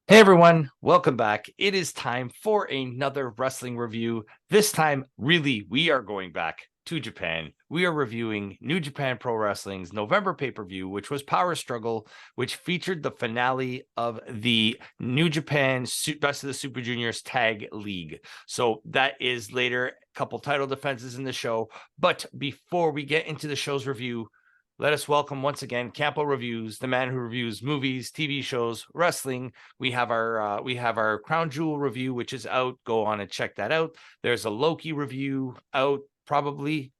Hey everyone, welcome back. It is time for another wrestling review. This time, really, we are going back to Japan. We are reviewing New Japan Pro Wrestling's November pay-per-view, which was Power Struggle, which featured the finale of the New Japan Best of the Super Juniors Tag League. So that is later, a couple title defenses in the show. But before we get into the show's review, let us welcome once again Campo Reviews, the man who reviews movies, TV shows, wrestling. We have our Crown Jewel review, which is out. Go on and check that out. There's a Loki review out, probably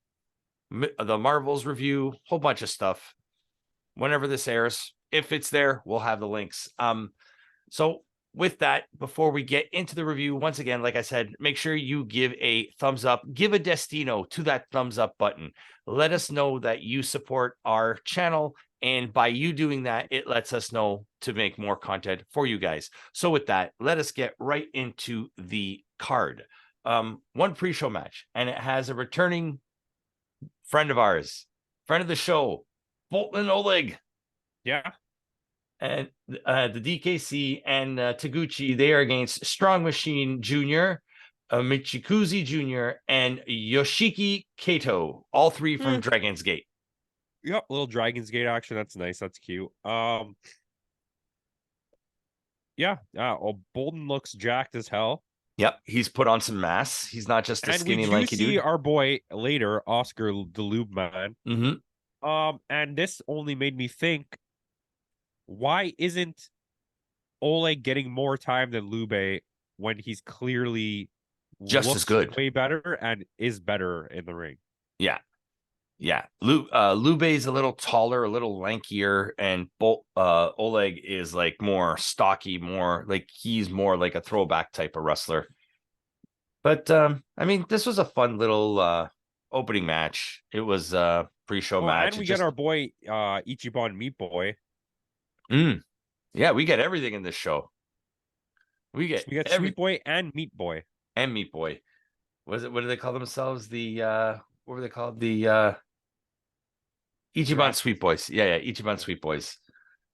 the Marvels review, whole bunch of stuff. Whenever this airs, if it's there, we'll have the links. So with that, before we get into the review, once again, like I said, make sure you give a thumbs up, give a destino to that thumbs up button. Let us know that you support our channel. And by you doing that, it lets us know to make more content for you guys. So with that, let us get right into the card. One pre-show match, and it has a returning friend of ours, friend of the show, Bolton Oleg. Yeah. And the DKC and Taguchi, they are against Strong Machine Jr., Michikuzi Jr., and Yoshiki Kato, all three from Dragon's Gate. Yep, little Dragon's Gate action. That's nice. That's cute. Yeah. Bolton looks jacked as hell. Yep, he's put on some mass. He's not just a skinny, lanky dude. And we do see our boy later, Oscar the Lube Man. And this only made me think, why isn't Oleg getting more time than Lube when he's clearly just as good, way better, and is better in the ring? Yeah. Lube's a little taller, a little lankier, and Oleg is like more stocky, more like he's more like a throwback type of wrestler. But I mean, this was a fun little opening match. It was a pre-show match. And we get our boy Ichiban Meat Boy. Yeah, we get everything in this show. We get Sweet Boy and Meat Boy. And Meat Boy. What do they call themselves? The what were they called? The Ichiban Sweet Boys. Yeah, Ichiban Sweet Boys.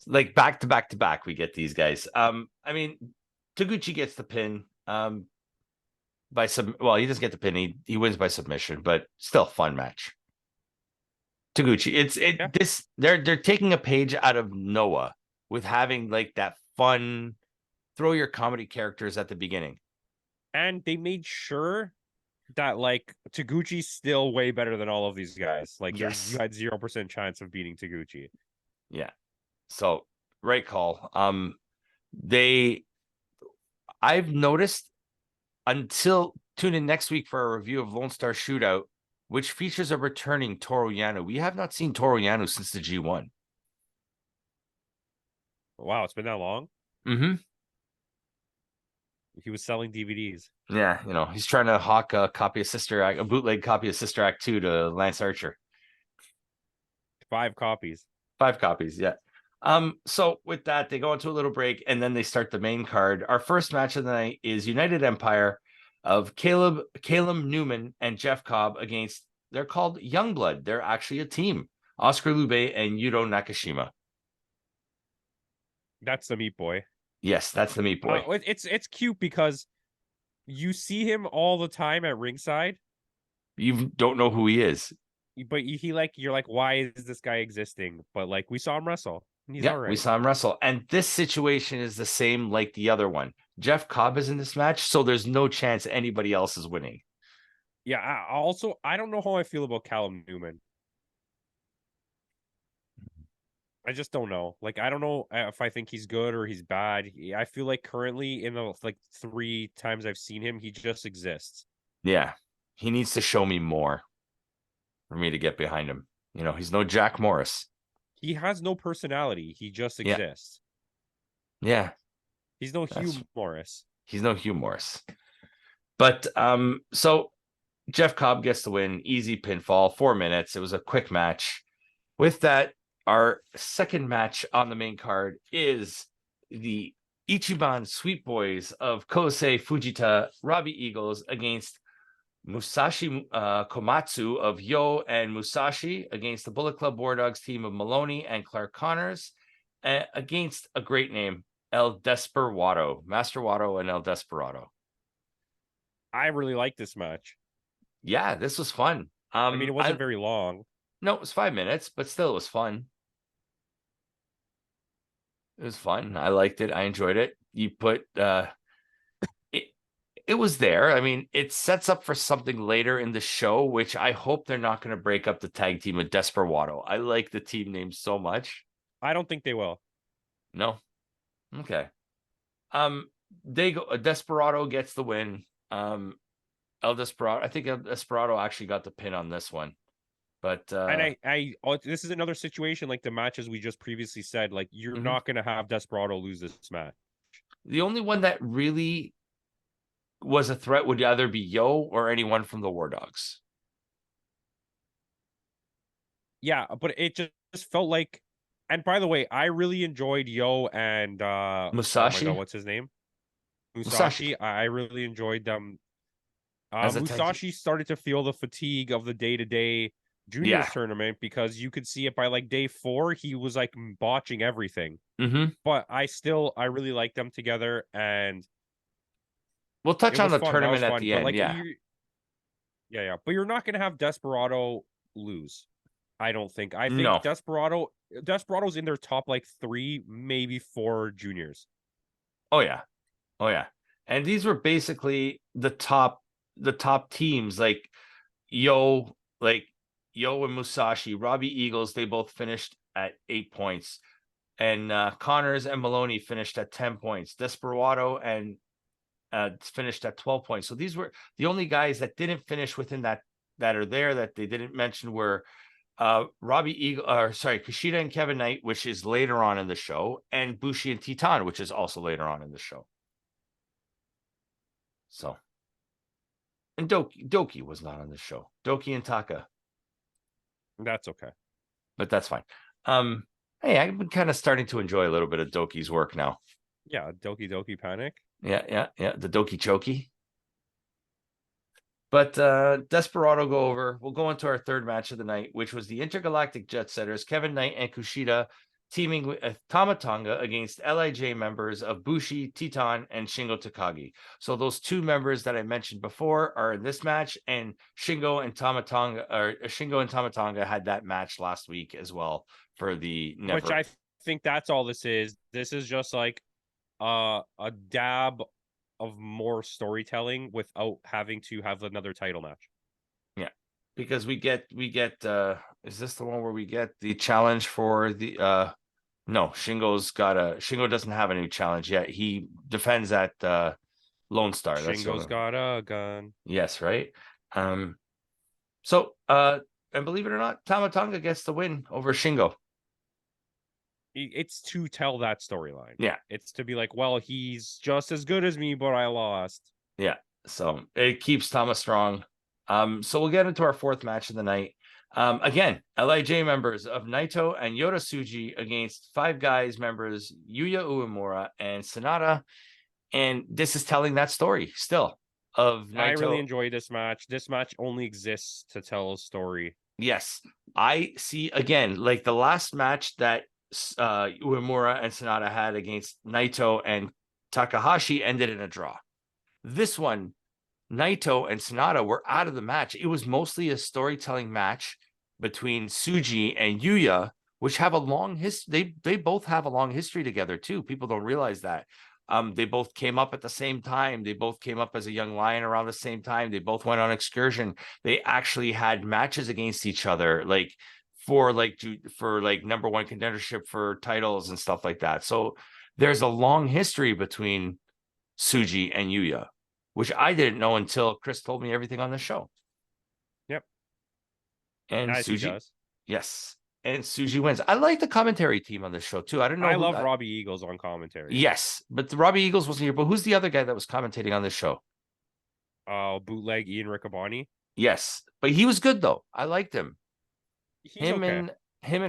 Like back to back to back, we get these guys. I mean, Taguchi gets the pin. Well, he doesn't get the pin. He wins by submission, but still fun match. Taguchi. They're taking a page out of Noah with having like that fun, throw your comedy characters at the beginning. And they made sure that like Taguchi's still way better than all of these guys. Like, yes, you had 0% chance of beating Taguchi. Yeah. So right call. I've noticed, until tune in next week for a review of Lone Star Shootout, which features a returning Toru Yano. We have not seen Toru Yano since the G1. Wow, it's been that long? Mm-hmm. He was selling DVDs. Yeah, he's trying to hawk a copy of Sister Act, a bootleg copy of Sister Act 2 to Lance Archer. 5 copies. 5 copies, yeah. So with that, they go into a little break, and then they start the main card. Our first match of the night is United Empire of Caleb Newman and Jeff Cobb against, they're called Youngblood. They're actually a team. Oscar Lube and Yuto Nakashima. That's the Meat Boy. Yes, that's the Meat Boy. It's cute because you see him all the time at ringside. You don't know who he is. But you're like, why is this guy existing? But like, we saw him wrestle. He's all right. We saw him wrestle. And this situation is the same like the other one. Jeff Cobb is in this match, so there's no chance anybody else is winning. Yeah, I don't know how I feel about Callum Newman. I just don't know. Like, I don't know if I think he's good or he's bad. I feel like currently, in the like 3 times I've seen him, he just exists. Yeah, he needs to show me more for me to get behind him. He's no Jack Morris. He has no personality. He just exists. Yeah. He's no Hugh Morris. He's no Hugh Morris. But so Jeff Cobb gets the win. Easy pinfall, 4 minutes. It was a quick match. With that, our second match on the main card is the Ichiban Sweet Boys of Kosei Fujita, Robbie Eagles, against Musashi Komatsu of Yo and Musashi, against the Bullet Club War Dogs team of Maloney and Clark Connors, against a great name, El Desperado, Master Wato and El Desperado. I really like this match. Yeah, this was fun. I mean, it wasn't very long. No, it was 5 minutes, but still it was fun. It was fun. I liked it. I enjoyed it. You put it was there. I mean, it sets up for something later in the show, which I hope they're not going to break up the tag team of Desperado. I like the team name so much. I don't think they will. No. Okay. They go. Desperado gets the win. El Desperado. I think El Desperado actually got the pin on this one. But and this is another situation like the matches we just previously said. Like you're not going to have Desperado lose this match. The only one that really was a threat would either be Yo or anyone from the War Dogs. Yeah, but it just felt like. And by the way, I really enjoyed Yo and Musashi. Oh my God, what's his name? Musashi. I really enjoyed them. Musashi started to feel the fatigue of the day-to-day juniors tournament because you could see it by like day 4, he was like botching everything. But I really like them together, and we'll touch on the tournament at the end. Like, yeah. But you're not gonna have Desperado lose. I don't think. I think Desperado's in their top like 3, maybe 4 juniors. Oh yeah. And these were basically the top teams, like Yo and Musashi, Robbie Eagles. They both finished at 8 points, and Connors and Maloney finished at 10 points. Desperado and finished at 12 points. So these were the only guys that didn't finish within that are there that they didn't mention were Kushida and Kevin Knight, which is later on in the show, and Bushi and Titan, which is also later on in the show. So, and Doki was not on the show. Doki and Taka. That's okay. But that's fine. Hey, I've been kind of starting to enjoy a little bit of Doki's work now. Yeah, Doki Panic. Yeah. The Doki Choki. But Desperado go over. We'll go into our third match of the night, which was the Intergalactic Jet Setters, Kevin Knight and Kushida, teaming with Tama Tonga against LIJ members of Bushi, Titan, and Shingo Takagi. So those 2 members that I mentioned before are in this match, and Shingo and Tama Tonga had that match last week as well for the Never. Which I think that's all this is. This is just like a dab of more storytelling without having to have another title match. Yeah, because we get is this the one where we get the challenge for the no, Shingo doesn't have a new challenge yet. He defends at Lone Star. Shingo's got a gun. Yes, right. So and believe it or not, Tama Tonga gets the win over Shingo. It's to tell that storyline. Yeah. It's to be like, well, he's just as good as me, but I lost. Yeah. So it keeps Tama strong. So we'll get into our 4th match of the night. Again, LIJ members of Naito and Yota Tsuji against Five Guys members Yuya Uemura and Sanada. And this is telling that story still of Naito. I really enjoy this match. This match only exists to tell a story. Yes. I see, again, like the last match that Uemura and Sanada had against Naito and Takahashi ended in a draw. This one, Naito and Sanada were out of the match. It was mostly a storytelling match between Tsuji and Yuya, which have a long history. They both have a long history together too. People don't realize that. They both came up at the same time. They both came up as a young lion around the same time. They both went on excursion. They actually had matches against each other, like for number 1 contendership for titles and stuff like that. So there's a long history between Tsuji and Yuya, which I didn't know until Chris told me everything on the show. Yep. And as Tsuji does. Yes. And Tsuji wins. I like the commentary team on this show too. I don't know. I love Robbie Eagles on commentary. Yes, but the Robbie Eagles wasn't here. But who's the other guy that was commentating on this show? Bootleg Ian Riccaboni. Yes, but he was good though. I liked him. Him and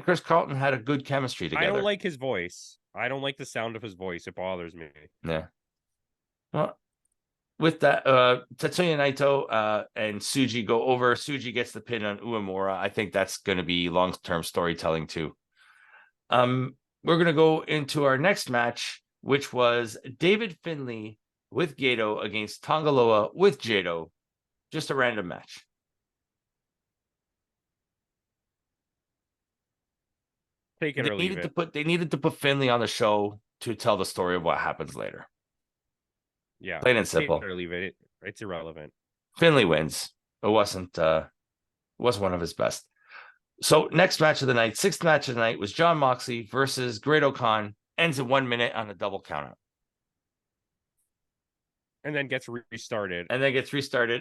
Chris Carlton had a good chemistry together. I don't like his voice. I don't like the sound of his voice. It bothers me. Yeah. Well, with that, Tetsuya Naito and Tsuji go over. Tsuji gets the pin on Uemura. I think that's going to be long-term storytelling too. We're going to go into our next match, which was David Finlay with Gato against Tongaloa with Jado. Just a random match. Take it or leave it. They needed to put Finlay on the show to tell the story of what happens later. Yeah. Plain and simple. Take it or leave it. It's irrelevant. Finlay wins. It wasn't one of his best. So next match of the night, sixth match of the night was Jon Moxley versus Great-O-Khan. Ends in 1 minute on a double countout. And then gets restarted.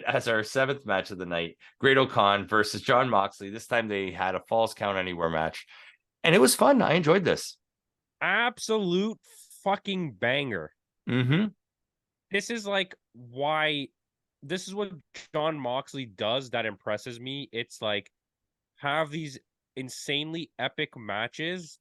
As our seventh match of the night. Great-O-Khan versus Jon Moxley. This time they had a Falls Count Anywhere match. And it was fun. I enjoyed this. Absolute fucking banger. Mm-hmm. This is like why this is what Jon Moxley does that impresses me. It's like have these insanely epic matches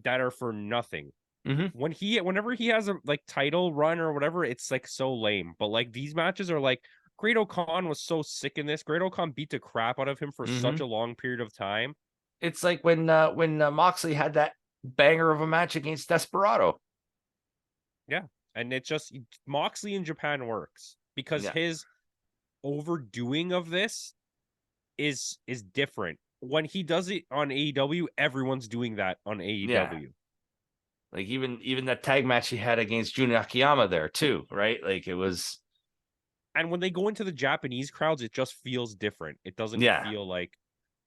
that are for nothing. Mm-hmm. Whenever he has a like title run or whatever, it's like so lame. But like these matches are like Great-O-Khan was so sick in this. Great-O-Khan beat the crap out of him for such a long period of time. It's like when Moxley had that banger of a match against Desperado. Yeah. And it's just Moxley in Japan works because his overdoing of this is different. When he does it on AEW, everyone's doing that on AEW. Yeah. Like even that tag match he had against Jun Akiyama there too, right? Like it was. And when they go into the Japanese crowds, it just feels different. It doesn't feel like.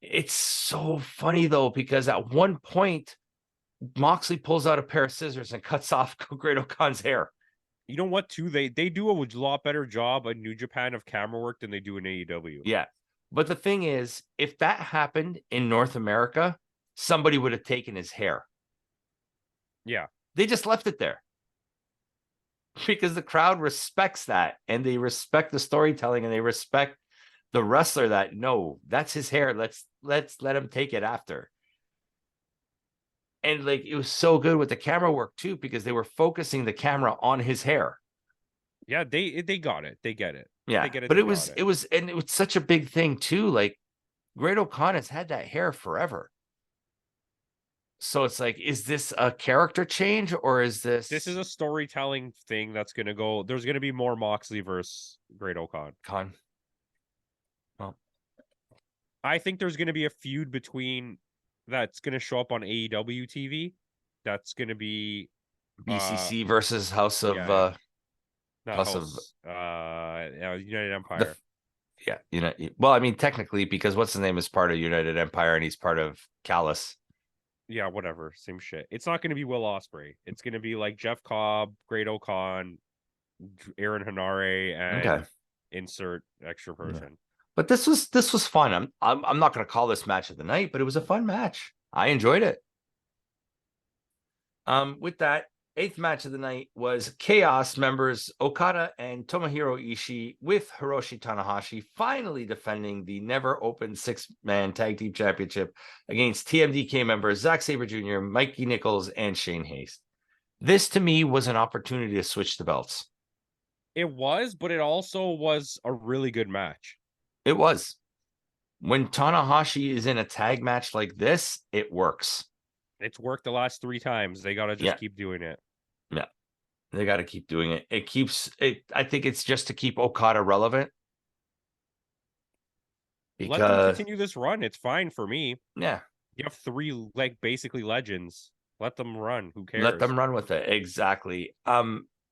It's so funny though, because at one point, Moxley pulls out a pair of scissors and cuts off Great-O-Khan's hair. You know what, too? They do a lot better job in New Japan of camera work than they do in AEW. Yeah. But the thing is, if that happened in North America, somebody would have taken his hair. Yeah. They just left it there. Because the crowd respects that. And they respect the storytelling and they respect the wrestler that, no, that's his hair. Let's let him take it after. And like it was so good with the camera work too, because they were focusing the camera on his hair. Yeah, they got it. They get it. Yeah, they get it, but it was such a big thing too. Like Great-O-Khan has had that hair forever. So it's like, is this a character change or is this? This is a storytelling thing that's gonna go. There's gonna be more Moxley versus Great-O-Khan. Well, I think there's gonna be a feud between that's going to show up on AEW TV. That's going to be BCC versus House of United Empire. Well, I mean, technically, because what's his name is part of United Empire and he's part of Callis. Yeah, whatever, same shit. It's not going to be Will Ospreay. It's going to be like Jeff Cobb, Great-O-Khan, Aaron Hanare, and insert extra person. Yeah. But this was fun. I'm not going to call this match of the night, but it was a fun match. I enjoyed it. With that, eighth match of the night was Chaos members Okada and Tomohiro Ishii with Hiroshi Tanahashi finally defending the never open 6-man tag team championship against TMDK members Zack Sabre Jr., Mikey Nichols, and Shane Hayes. This to me was an opportunity to switch the belts. It was, but it also was a really good match. It was. When Tanahashi is in a tag match like this, it works. It's worked the last 3 times. They got to just keep doing it. Yeah. They got to keep doing it. It keeps it. I think it's just to keep Okada relevant. Let them continue this run. It's fine for me. Yeah. You have 3 like basically legends. Let them run. Who cares? Let them run with it. Exactly.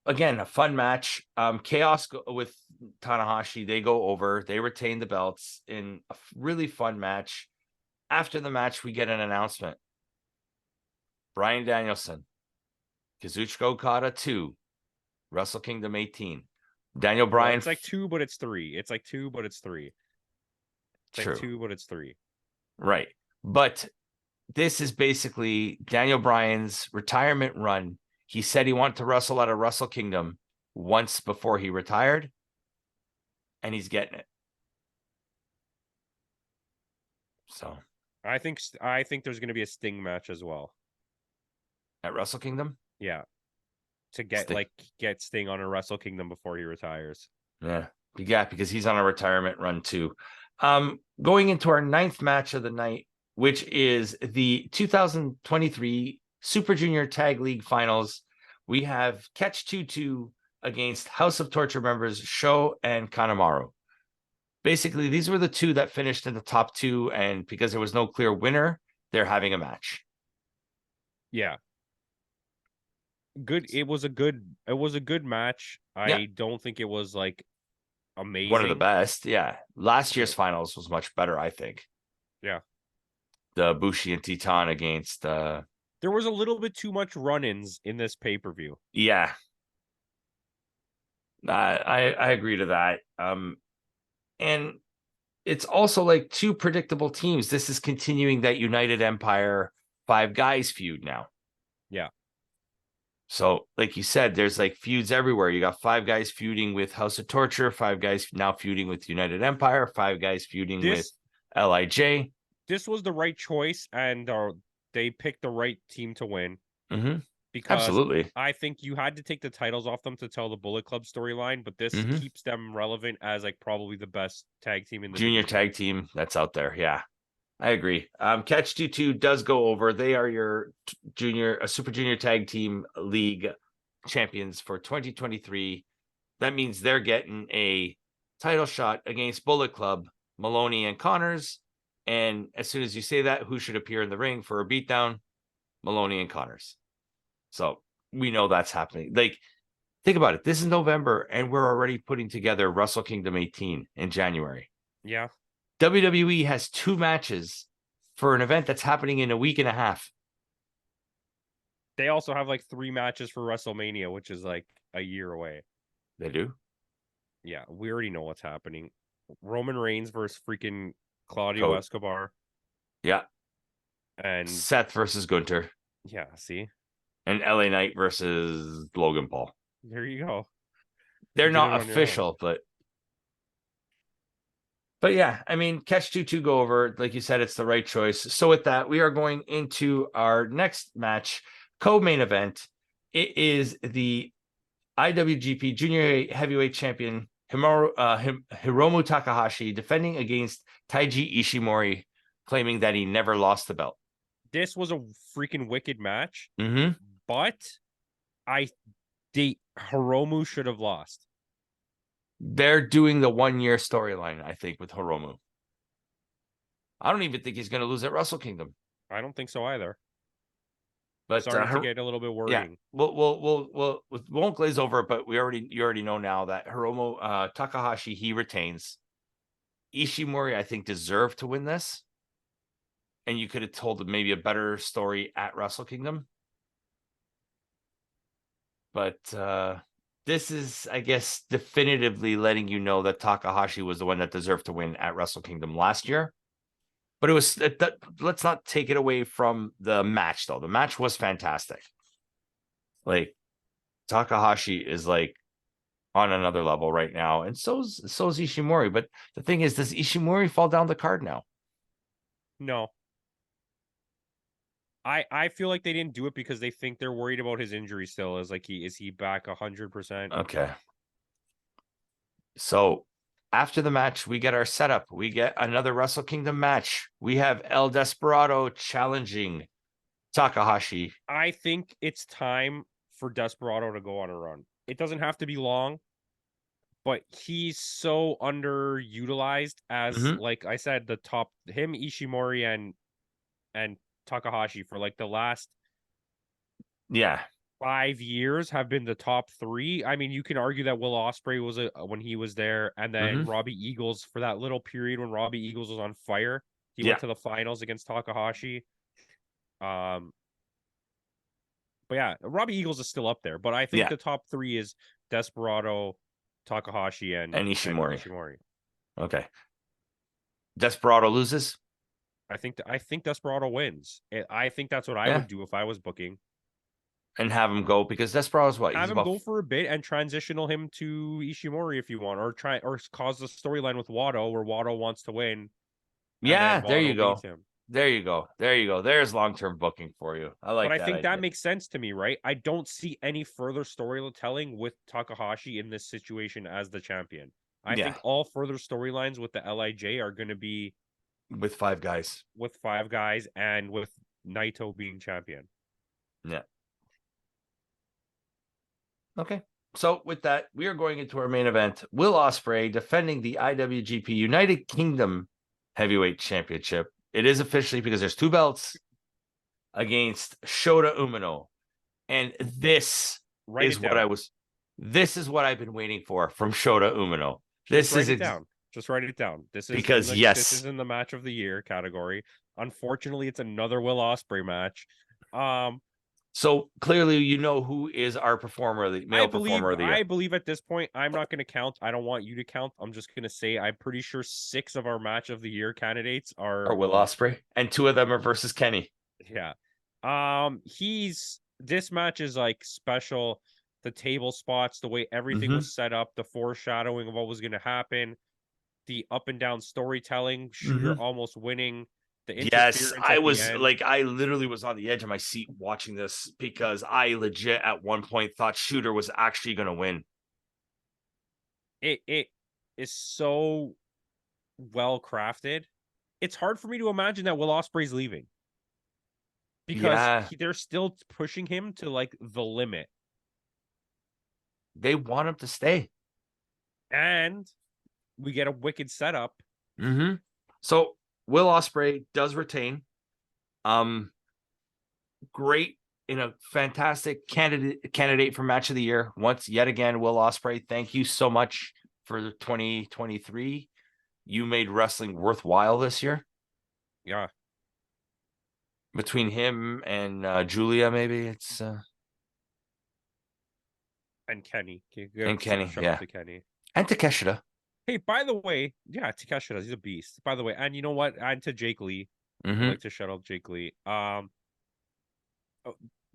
Again, a fun match. Chaos with Tanahashi, they go over, they retain the belts in a really fun match. After the match, we get an announcement. Bryan Danielson, Kazuchika Okada 2, Wrestle Kingdom 18. Daniel Bryan. It's like 2, but it's 3. It's like 2, but it's 3. It's True. Like 2, but it's 3. Right. But this is basically Daniel Bryan's retirement run. He said he wanted to wrestle at a Wrestle Kingdom once before he retired, and he's getting it. So I think there's going to be a Sting match as well at Wrestle Kingdom. Yeah, to get Sting on a Wrestle Kingdom before he retires. Yeah, because he's on a retirement run too. Going into our 9th match of the night, which is the 2023 Super Junior Tag League Finals, we have Catch 2-2 against House of Torture members Sho and Kanemaru. Basically, these were the two that finished in the top two, and because there was no clear winner, they're having a match. Yeah. Good. It was a good match. I don't think it was like amazing. One of the best. Yeah. Last year's finals was much better, I think. Yeah. The Bushi and Titan against there was a little bit too much run-ins in this pay-per-view. Yeah. I agree to that. And it's also like two predictable teams. This is continuing that United Empire Five Guys feud now. Yeah. So, like you said, there's like feuds everywhere. You got Five Guys feuding with House of Torture, Five Guys now feuding with United Empire, Five Guys feuding with LIJ. This was the right choice, and they picked the right team to win. Mm-hmm. Because absolutely, I think you had to take the titles off them to tell the Bullet Club storyline, but this keeps them relevant as like probably the best tag team in the junior tag team that's out there. Yeah, I agree. Catch 2-2 does go over. They are your super junior tag team league champions for 2023. That means they're getting a title shot against Bullet Club, Maloney and Connors. And as soon as you say that, who should appear in the ring for a beatdown? Maloney and Connors. So we know that's happening. Like, think about it. This is November, and we're already putting together Wrestle Kingdom 18 in January. Yeah. WWE has 2 matches for an event that's happening in a week and a half. They also have like 3 matches for WrestleMania, which is like a year away. They do? Yeah, we already know what's happening. Roman Reigns versus freaking Claudio Escobar. Yeah. And Seth versus Gunter. Yeah, see? And LA Knight versus Logan Paul. There you go. They're not official, but yeah, I mean, Catch 2-2 go over. Like you said, it's the right choice. So with that, we are going into our next match, co-main event. It is the IWGP Junior Heavyweight Champion Hiromu Takahashi defending against Taiji Ishimori, claiming that he never lost the belt. This was a freaking wicked match, but Hiromu should have lost. They're doing the 1-year storyline, I think, with Hiromu. I don't even think he's going to lose at Wrestle Kingdom. I don't think so either. But starting to get a little bit worrying. Yeah, we won't glaze over it, but you already know now that Hiromu Takahashi, he retains. Ishimori, I think, deserved to win this, and you could have told maybe a better story at Wrestle Kingdom. But this is, I guess, definitively letting you know that Takahashi was the one that deserved to win at Wrestle Kingdom last year. But it was let's not take it away from the match, though. The match was fantastic. Like, Takahashi is like on another level right now, and so's Ishimori. But the thing is, does Ishimori fall down the card now? No. I feel like they didn't do it because they think they're worried about his injury still. Is he back 100%? Okay. So after the match, we get our setup. We get another Wrestle Kingdom match. We have El Desperado challenging Takahashi. I think it's time for Desperado to go on a run. It doesn't have to be long, but he's so underutilized as, like I said, the top, him, Ishimori, and Takahashi for like the last 5 years have been the top 3. I mean, you can argue that Will Ospreay was when he was there, and then Robbie Eagles for that little period when Robbie Eagles was on fire. He went to the finals against Takahashi. But yeah, Robbie Eagles is still up there, but I think the top 3 is Desperado, Takahashi, and Ishimori. Okay. Desperado loses? I think Desperado wins. I think that's what I would do if I was booking. And have him go, because Desperado's what? Have him go for a bit and transitional him to Ishimori if you want, or cause the storyline with Wado where Wado wants to win. Yeah, there you go. There you go. There's long-term booking for you. I like that. But I think that makes sense to me, right? I don't see any further storytelling with Takahashi in this situation as the champion. I think all further storylines with the LIJ are going to be with 5 guys. With 5 guys and with Naito being champion. Yeah. Okay. So with that, we are going into our main event. Will Ospreay defending the IWGP United Kingdom Heavyweight Championship. It is officially, because there's 2 belts, against Shota Umino. And this Write is it what down. this is what I've been waiting for from Shota Umino. Just write it down. Just write it down. This is because this is in the match of the year category. Unfortunately, it's another Will Ospreay match. So clearly, you know who is our performer, the male performer of the year. I believe at this point, I'm not going to count. I don't want you to count. I'm just going to say I'm pretty sure 6 of our match of the year candidates are Will Ospreay, and 2 of them are versus Kenny. Yeah. This match is like special. The table spots, the way everything was set up, the foreshadowing of what was going to happen, the up and down storytelling, Shooter almost winning, the interference. Yes, I was like, I literally was on the edge of my seat watching this because I legit at one point thought Shooter was actually going to win. It is so well crafted. It's hard for me to imagine that Will Ospreay's leaving because they're still pushing him to like the limit. They want him to stay, and we get a wicked setup. So Will Ospreay does retain. Great, fantastic candidate for match of the year. Once yet again, Will Ospreay, thank you so much for 2023. You made wrestling worthwhile this year. Yeah. Between him and Julia, maybe it's and Kenny. And Kenny, yeah. To Kenny. And Takeshita. Hey, by the way, yeah, Takeshita, he's a beast. By the way, and you know what? And to Jake Lee. I'd like to shout out Jake Lee.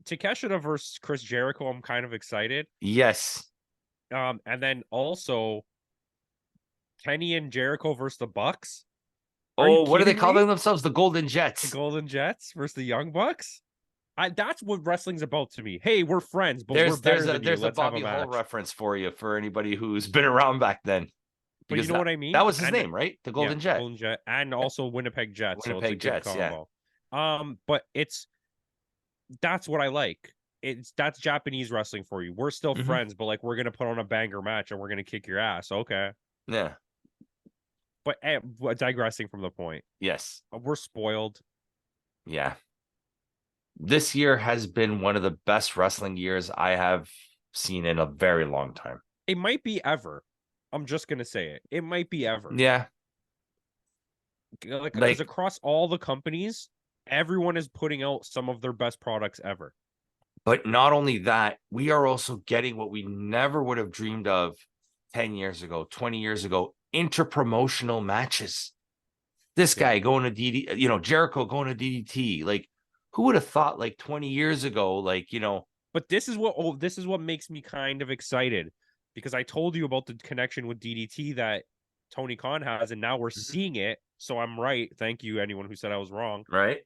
Takeshita versus Chris Jericho, I'm kind of excited. Yes. And then also Kenny and Jericho versus the Bucks. What are they calling themselves? The Golden Jets. The Golden Jets versus the Young Bucks. That's what wrestling's about to me. Hey, we're friends, but we're better than you. There's a Bobby Hull reference for you for anybody who's been around back then. But you know what I mean? That was his name, right? The Golden Jet. Golden Jet, and also Winnipeg Jets. Winnipeg Jets, combo. But that's what I like. That's Japanese wrestling for you. We're still friends, but like we're gonna put on a banger match and we're gonna kick your ass. Okay. Yeah. But digressing from the point. Yes. We're spoiled. Yeah. This year has been one of the best wrestling years I have seen in a very long time. It might be ever. I'm just going to say it. It might be ever. Yeah. Like, because across all the companies, everyone is putting out some of their best products ever. But not only that, we are also getting what we never would have dreamed of 10 years ago, 20 years ago, interpromotional matches. This guy going to DDT, Jericho going to DDT. Like, who would have thought like 20 years ago, But this is what makes me kind of excited, because I told you about the connection with DDT that Tony Khan has, and now we're seeing it. So I'm right. Thank you, anyone who said I was wrong. Right.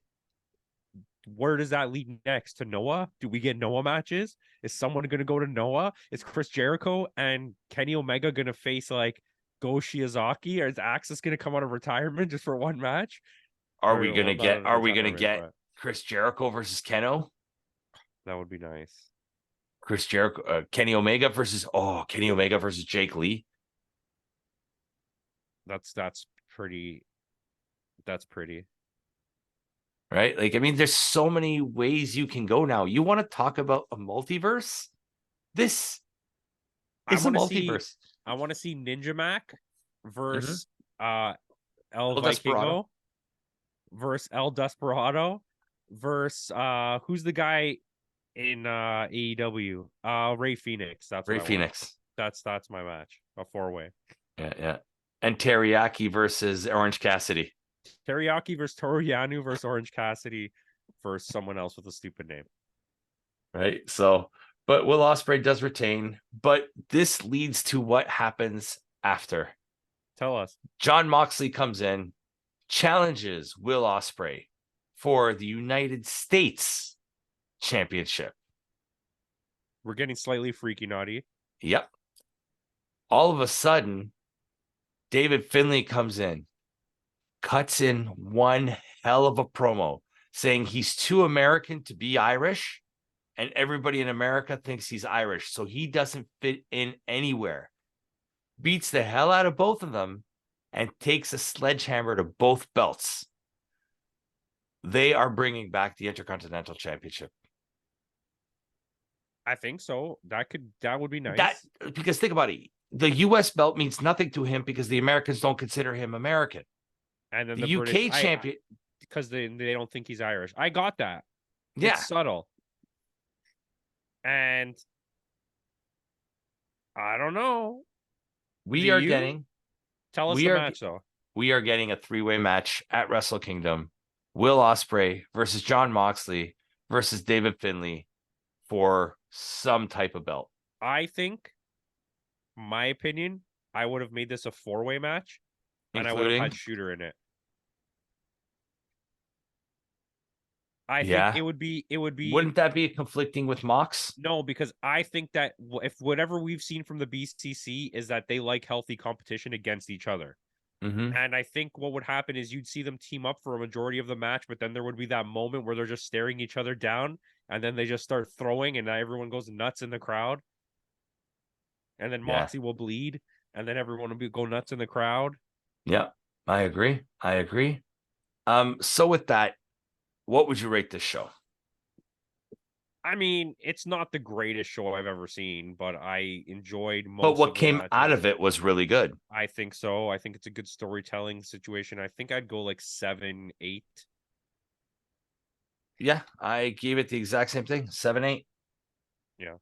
Where does that lead next? To Noah? Do we get Noah matches? Is someone going to go to Noah? Is Chris Jericho and Kenny Omega going to face like Go Shiozaki? Or is Axis going to come out of retirement just for one match? Are we going to get Chris Jericho versus Keno? That would be nice. Chris Jericho, Kenny Omega versus Jake Lee. That's pretty. Right? Like, I mean, there's so many ways you can go now. You want to talk about a multiverse? This is a multiverse. I want to see Ninja Mac versus El Vikingo versus El Desperado versus who's the guy in AEW? Ray Phoenix. That's Ray Phoenix. That's my match. A 4-way. Yeah. And Teriyaki versus Orange Cassidy. Teriyaki versus Toru Yano versus Orange Cassidy versus someone else with a stupid name. Right. So, but Will Ospreay does retain, but this leads to what happens after. Tell us. Jon Moxley comes in, challenges Will Ospreay for the United States Championship. We're getting slightly freaky naughty. Yep. All of a sudden, David Finlay comes in, cuts in one hell of a promo saying he's too American to be Irish and everybody in America thinks he's Irish, so he doesn't fit in anywhere. Beats the hell out of both of them and takes a sledgehammer to both belts. They are bringing back the Intercontinental Championship. I think so. That would be nice. Because think about it. The US belt means nothing to him because the Americans don't consider him American. And then the UK British, champion, because they don't think he's Irish. I got that. Yeah. It's subtle. And I don't know. Tell us the match, though. We are getting a 3-way match at Wrestle Kingdom. Will Ospreay versus Jon Moxley versus David Finlay for some type of belt. I think, my opinion, I would have made this a 4-way match, and I would have had Shooter in it. I think it would be. Wouldn't that be conflicting with Mox? No, because I think that if whatever we've seen from the BCC is that they like healthy competition against each other. Mm-hmm. And I think what would happen is you'd see them team up for a majority of the match, but then there would be that moment where they're just staring each other down, and then they just start throwing, and everyone goes nuts in the crowd. And then Moxie will bleed, and then everyone will go nuts in the crowd. Yeah, I agree. So with that, what would you rate this show? I mean, it's not the greatest show I've ever seen, but I enjoyed most. But what came out of it was really good. I think so. I think it's a good storytelling situation. I think I'd go like 7, 8. Yeah, I gave it the exact same thing, 7, 8. Yeah,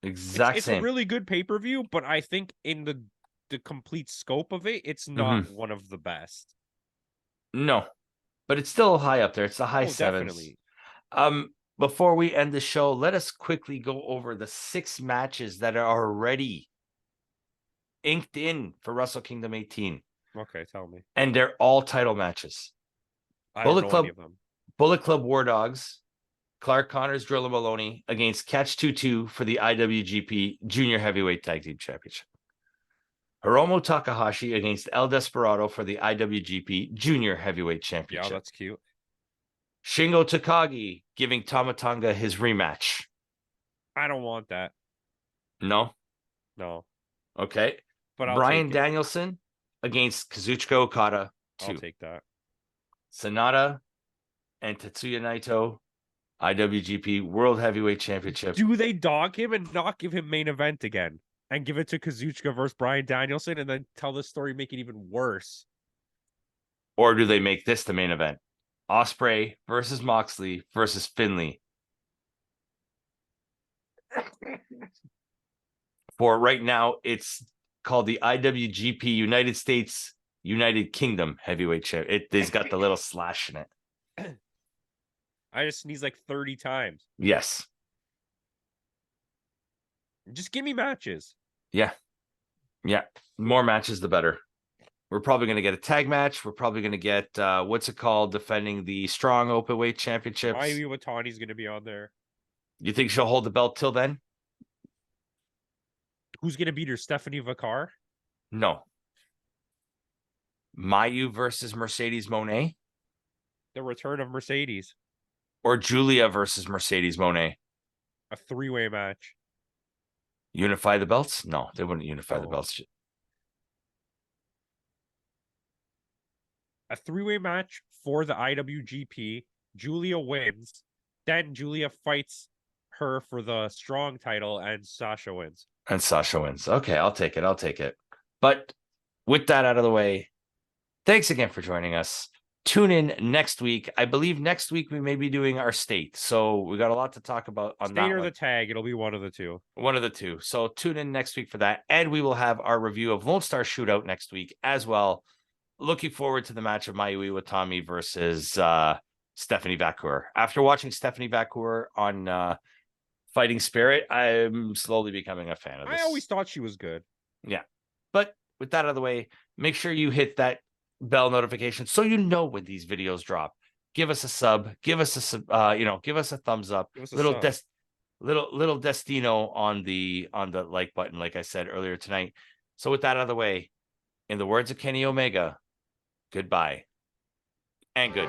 it's a really good pay-per-view, but I think in the complete scope of it, it's not one of the best. No, but it's still high up there. It's a high 7s. Definitely. Before we end the show, let us quickly go over the 6 matches that are already inked in for Wrestle Kingdom 18. Okay, tell me. And they're all title matches. I don't know any of them. Bullet Club War Dogs, Clark Connors, Drilla Maloney against Catch 2-2 for the IWGP Junior Heavyweight Tag Team Championship. Hiromu Takahashi against El Desperado for the IWGP Junior Heavyweight Championship. Yeah, that's cute. Shingo Takagi giving Tama Tonga his rematch. I don't want that. No? Okay. But Bryan Danielson against Kazuchika Okada 2. I'll take that. Sonata and Tetsuya Naito, IWGP World Heavyweight Championship. Do they dog him and not give him main event again? And give it to Kazuchika versus Bryan Danielson and then tell the story, make it even worse? Or do they make this the main event? Ospreay versus Moxley versus Finlay. For right now, it's called the IWGP United States United Kingdom Heavyweight Championship. It's got the little slash in it. I just sneezed like 30 times. Yes. Just give me matches. Yeah. More matches, the better. We're probably going to get a tag match. We're probably going to get, defending the Strong Openweight Championships. Mayu Iwatani's going to be on there. You think she'll hold the belt till then? Who's going to beat her? Stephanie Vacar? No. Mayu versus Mercedes Moné? The return of Mercedes. Or Julia versus Mercedes Moné? A 3-way match. Unify the belts? No, they wouldn't unify the belts. A 3-way match for the IWGP. Julia wins. Then Julia fights her for the Strong title and Sasha wins. Okay, I'll take it. But with that out of the way, thanks again for joining us. Tune in next week. I believe next week we may be doing our state. So we got a lot to talk about on that. State or the tag. It'll be one of the two. So tune in next week for that. And we will have our review of Lone Star Shootout next week as well. Looking forward to the match of Mayu Iwatani versus Stephanie Vacour. After watching Stephanie Vacour on Fighting Spirit, I'm slowly becoming a fan of this. I always thought she was good. Yeah. But with that out of the way, make sure you hit that bell notification so you know when these videos drop. Give us a sub, give us a thumbs up. Little Destino on the like button, like I said earlier tonight. So with that out of the way, in the words of Kenny Omega, goodbye and good.